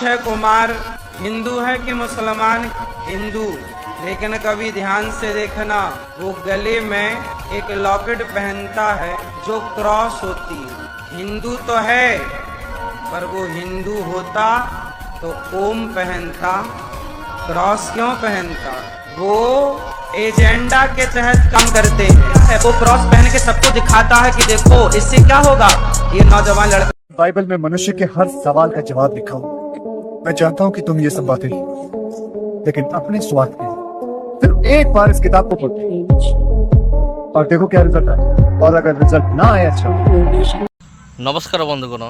अक्षय कुमार हिंदू है कि मुसलमान? हिंदू। लेकिन कभी ध्यान से देखना, वो गले में एक लॉकेट पहनता है जो क्रॉस होती है। हिंदू तो है, पर वो हिंदू होता तो ओम पहनता, क्रॉस क्यों पहनता? वो एजेंडा के तहत काम करते हैं। वो क्रॉस पहन के सबको दिखाता है कि देखो इससे क्या होगा। ये नौजवान लड़का बाइबल में मनुष्य के हर सवाल का जवाब लिखा हो। मैं जानता हूँ कि तुम ये सब बातें लेकिन अपने स्वार्थ के सिर्फ एक बार इस किताब को पढ़ो और देखो क्या रिजल्ट आए, और अगर रिजल्ट ना आए अच्छा। नमस्कार बंधुगण,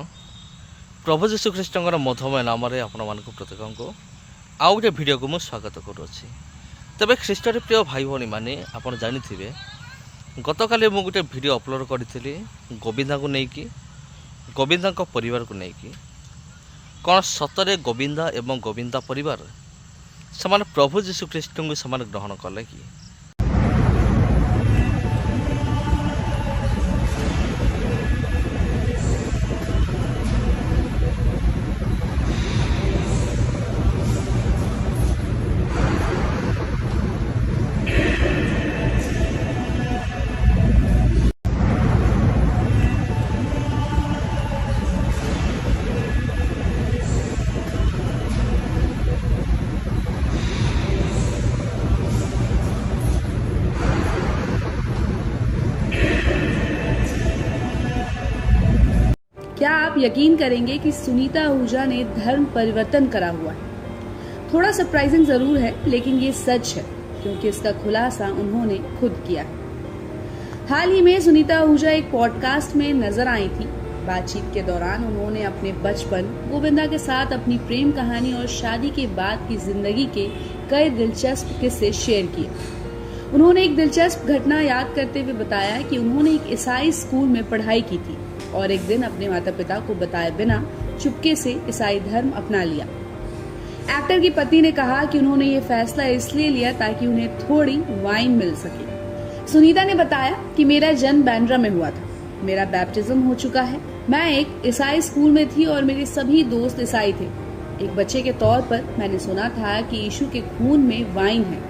प्रभु जीशु ख्रीष्टर मधुमय नाम आपण प्रत्येक को आउ गोटे भिडियो को मुझे स्वागत करुच्ची। तेज ख्रीष्टर प्रिय भाई भाई मैंने आप जानी गतकाली मुझे गोटे भिडियो अपलोड करी गोविंदा को लेकिन गोविंदा परिवार को लेकिन कौन सतरे गोविंदा एवं गोविंदा परिवार से प्रभु जीशु ख्रीष्ट को से ग्रहण कले कि क्या आप यकीन करेंगे कि सुनीता आहूजा ने धर्म परिवर्तन करा हुआ है। थोड़ा सरप्राइजिंग जरूर है, लेकिन ये सच है क्योंकि इसका खुलासा उन्होंने खुद किया है। हाल ही में सुनीता आहूजा एक पॉडकास्ट में नजर आई थी। बातचीत के दौरान उन्होंने अपने बचपन, गोविंदा के साथ अपनी प्रेम कहानी और शादी के बाद की जिंदगी के कई दिलचस्प किस्से शेयर किए। उन्होंने एक दिलचस्प घटना याद करते हुए बताया कि उन्होंने एक ईसाई स्कूल में पढ़ाई की थी और एक दिन अपने माता पिता को बताए बिना चुपके से ईसाई धर्म अपना लिया। एक्टर की पत्नी ने कहा कि उन्होंने ये फैसला इसलिए लिया ताकि उन्हें थोड़ी वाइन मिल सके। सुनीता ने बताया कि मेरा जन्म बांद्रा में हुआ था, मेरा बैप्टिज्म हो चुका है। मैं एक ईसाई स्कूल में थी और मेरे सभी दोस्त ईसाई थे। एक बच्चे के तौर पर मैंने सुना था कि यीशु के खून में वाइन है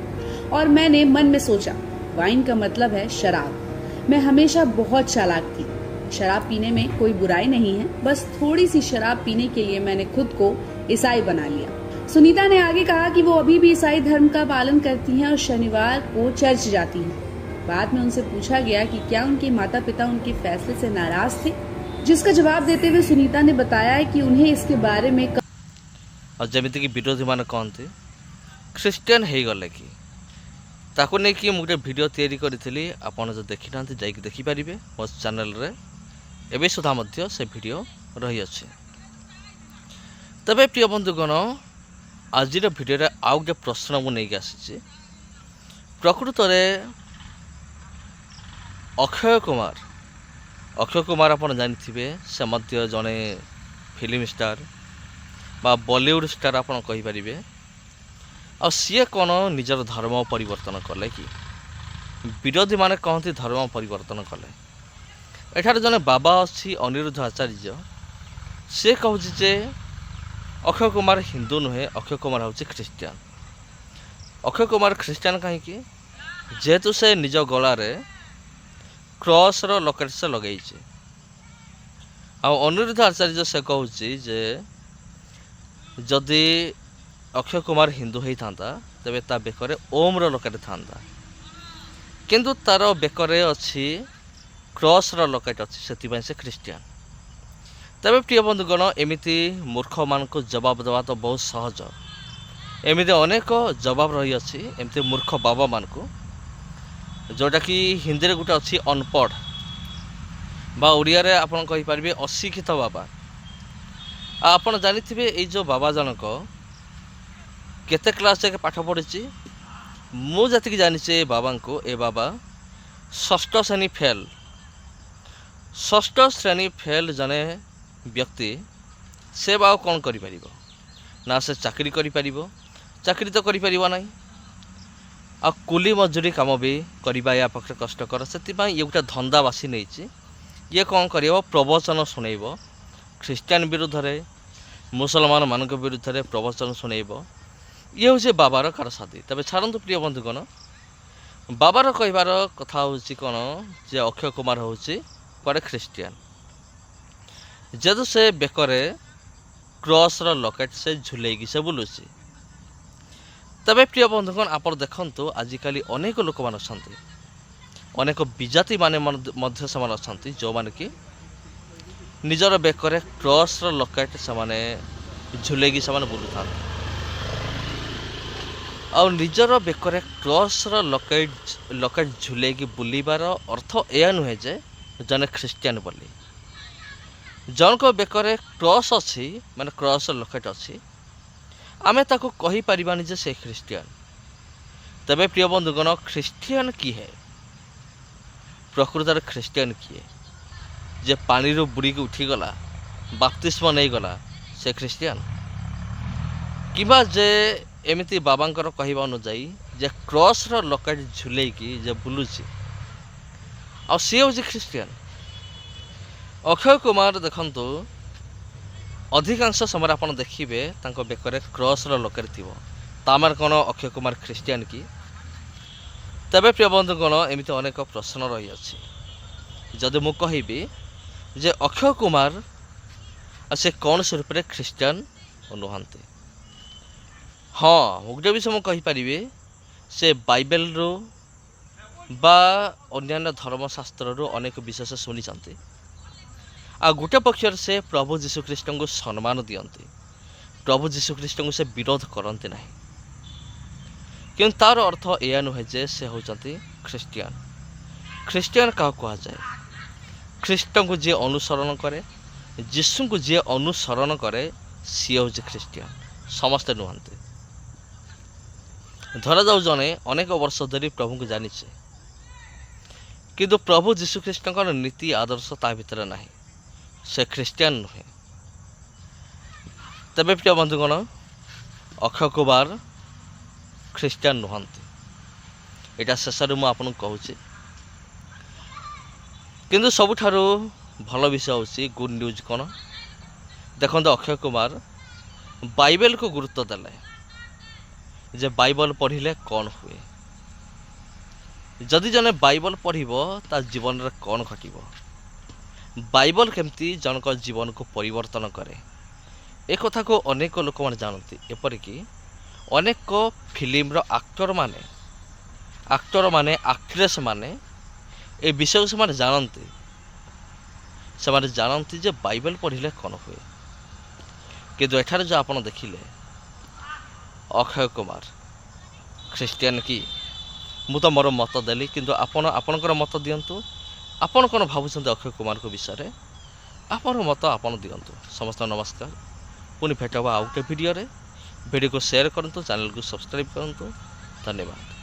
और मैंने मन में सोचा वाइन का मतलब है शराब। मैं हमेशा बहुत चालाक थी। शराब पीने में कोई बुराई नहीं है, बस थोड़ी सी शराब पीने के लिए मैंने खुद को ईसाई बना लिया। सुनीता ने आगे कहा कि वो अभी भी ईसाई धर्म का पालन करती हैं और शनिवार को चर्च जाती हैं। बाद में उनसे पूछा गया कि क्या उनके माता पिता उनके फैसले से नाराज थे, जिसका जवाब देते हुए सुनीता ने बताया कि उन्हें इसके बारे में जमीती विरोधी मान कहते ख्रीस्टियन हो गले कि ताको नहीं मुझे भिडियो तैयारी करी आपड़ जो देखी ना जाकि देखिपारे मो चैनल रे एवं सुधा मध्य से भिडियो रही अच्छे। तबे प्रिय बंधुगण, आज भिडियो आउ गोटे प्रश्न मुझे आसी। प्रकृत में अक्षय कुमार आप जानी से जड़े फिल्म स्टार बा बॉलीवुड स्टार आप कहींपारे आ सी कौन निजर धर्म परिवर्तन कले कि विरोधी माने कहते धर्म परिवर्तन कले। एठार जने बाबा अच्छी अनिरुद्ध आचार्य से कहूँ जे अक्षय कुमार हिंदू नुहे, अक्षय कुमार हूँ ख्रीस्टियान। अक्षय कुमार ख्रीस्टियान कहीं जेहेतु से निज गलार क्रॉस लकेट से लगे। अनिरुद्ध आचार्य से कहूँ जे जदि अक्षय कुमार हिंदू होता तेरे ता बेकर ओम लकेट था, किंतु तार बेकर अच्छी क्रॉस लकेट अच्छी से ख्रीस्टियान। तबे प्रिय बंधुगण, एमती मूर्ख मान को जवाब देवा तो बहुत सहज। एमती अनेक जवाब रही अच्छी एमती मूर्ख बाबा मान को, जोटा कि हिंदी में गोटे अच्छी अनपढ़ बा ओडिया रे आपन कहि पारबे अशिक्षित बाबा। आपन जानिथिबे ए जो बाबा जनक केते क्लास जाके पाठ पढ़ी मु जति जानी बाबा को, ए बाबा षष्ठ श्रेणी फेल जने व्यक्ति से बा कौन कर ना से चाकरी चाकरी तो कर ना आ कुली मजूरी काम भी करवा या पक्ष कष्टकर। से ये गोटे धंदा बासी नहीं ये कौन कर प्रवचन शुणेब ख्रीस्टियान विरुद्ध रे मुसलमान मान विरुद्ध में प्रवचन शुणेब ये हूँ बाबार कारसादी। तेज छाड़ू प्रिय बंधुगण बाबार कहबार कथा हूँ कौन जे अक्षय कुमार हूँ कुआड़े ख्रीस्टियान जेहेतु से बेकरे क्रॉसर लकेट से झुलेगी से बुलूसी। तबे प्रिय बंधुगण आप देखु आजिकल अनेक लोक मान अनेक विजाति माने अच्छा जो माने कि निजर बेकरे क्रॉसर लकेट से झुलेगी से बुलू था आ निजर बेकरे क्रॉसर लकेट झुलेगी बुलबार अर्थ यह नुहे जे जने ख्रीस्टियान बोली जनक बेकरे क्रॉस अच्छी माने क्रॉसर लकेट अच्छी आमे ताको कही परिबानी जे से ख्रीस्टियान। तबे प्रिय बंधुगण ख्रीस्टियान की है प्रकृत ख्रीस्टियान किए जे पानी रो बुड़ी के उठीगला बाप्तिस्म नहीं गला से ख्रीस्टियान किबा जे एमती बाबांकर कहवा अनुजाई जे क्रॉसर लकेट झुलेकी जे बुलूची आ सी हूँ ख्रीस्टियान। अक्षय कुमार देखंतु अधिकांश समय आप देखिए बेकरे क्रॉसर लकेट थी तामार कौन अक्षय कुमार ख्रीस्टियान की। तबे प्रिय बंधुगण एमती अनेक प्रश्न रही अच्छी जदि मु कहबी जे अक्षय कुमार से कौन से रूप में ख्रीस्टियान नुहंती हाँ गोटे विषय मुझे कहीपरि से बाइबेल रो बा अन्य धर्मशास्त्र रो अनेक विषय से शुणी आ गोटे पक्षर से प्रभु जीशुख्रीष्ट को सम्मान दियंती प्रभु जीशुख्रीष्ट को से विरोध करते ना कि तार अर्थ यह नुहे जे से होचंती ख्रीस्टियान। ख्रीस्टियान क्या कह जाए ख्रीष्ट को जी अनुसरण करे जीशु को जी अनुसरण करे सी हूँ ख्रीस्टियान समस्ते नुहंती। धरा जाऊ जने अनेक वर्ष धरी प्रभु को जानीचे किंतु प्रभु जीशुख्रीष्ट नीति आदर्श ता भीतर ना से ख्रीस्टियान नुहे। तबे प्रिय बंधुगण अक्षय कुमार ख्रीस्टियान नुहंती यहाँ शेष में आपको कहूँ किंतु सबुठारु भल विषय हूँ गुड न्यूज कौन देखो अक्षय कुमार बाइबल को गुरुत्व देले जे बाइबल पढ़िले कौन हुए जदि जने बाइबल पढ़िबो ता जीवन रे कौन घटिबो बाइबल केमती जनक जीवन को परिवर्तन करे ए कथा को अनेक लोक माने जानती एपरिकी अनेक फिल्म रो एक्टर माने एक्ट्रेस माने ए विषय से माने जानती से माने जानती जे बाइबल पढ़िले कौन हुए किंतु एठार जो आपण देखिले अक्षय कुमार ख्रीस्टियान की मु तो मोर मत देली किंतु आपणकर मत दियंतु आपण कौन भावुं अक्षय कुमार को विषय आपण मत आपण दियंतु। समस्त नमस्कार पुणी भेट आउ गोटे वीडियो को शेयर करंतु चैनल को सब्सक्राइब करंतु धन्यवाद।